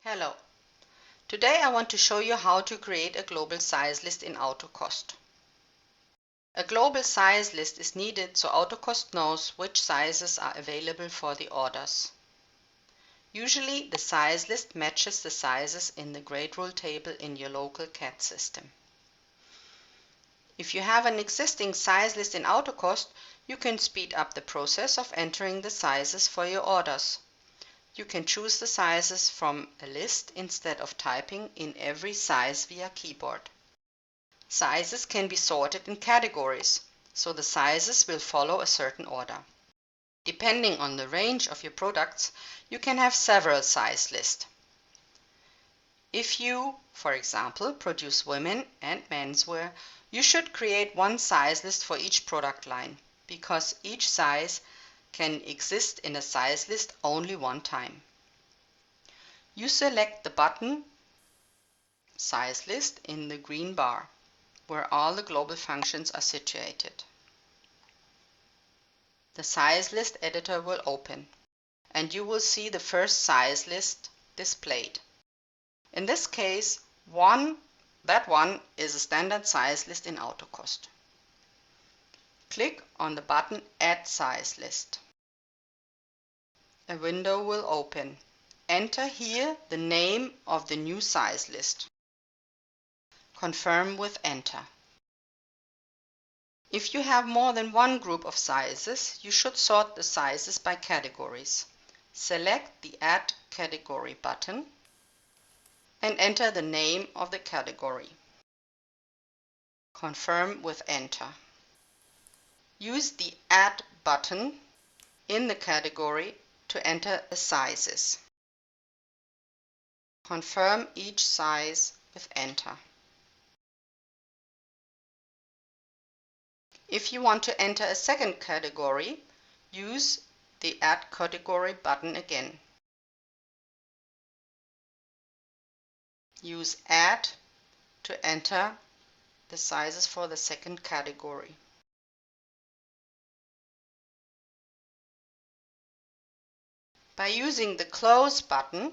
Hello. Today I want to show you how to create a global size list in Autocost. A global size list is needed so Autocost knows which sizes are available for the orders. Usually the size list matches the sizes in the grade rule table in your local CAD system. If you have an existing size list in Autocost, you can speed up the process of entering the sizes for your orders. You can choose the sizes from a list instead of typing in every size via keyboard. Sizes can be sorted in categories, so the sizes will follow a certain order. Depending on the range of your products, you can have several size lists. If you, for example, produce women and menswear, you should create one size list for each product line, because each size can exist in a size list only one time. You select the button Size List in the green bar, where all the global functions are situated. The size list editor will open, and you will see the first size list displayed. In this case, that one is a standard size list in Autocost. Click on the button Add Size List. A window will open. Enter here the name of the new size list. Confirm with Enter. If you have more than one group of sizes, you should sort the sizes by categories. Select the Add Category button and enter the name of the category. Confirm with Enter. Use the Add button in the category to enter the sizes. Confirm each size with Enter. If you want to enter a second category, use the Add Category button again. Use Add to enter the sizes for the second category. By using the Close button,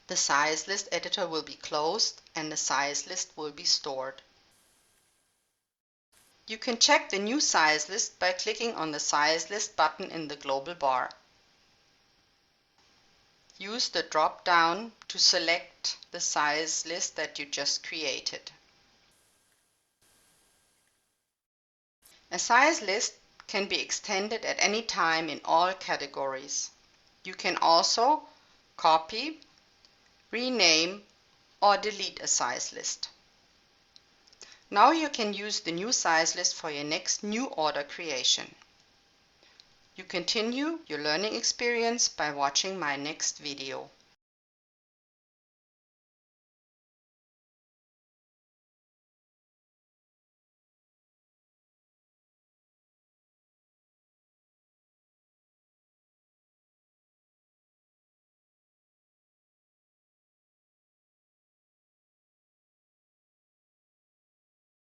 the size list editor will be closed and the size list will be stored. You can check the new size list by clicking on the Size List button in the global bar. Use the drop-down to select the size list that you just created. A size list can be extended at any time in all categories. You can also copy, rename, or delete a size list. Now you can use the new size list for your next new order creation. You continue your learning experience by watching my next video.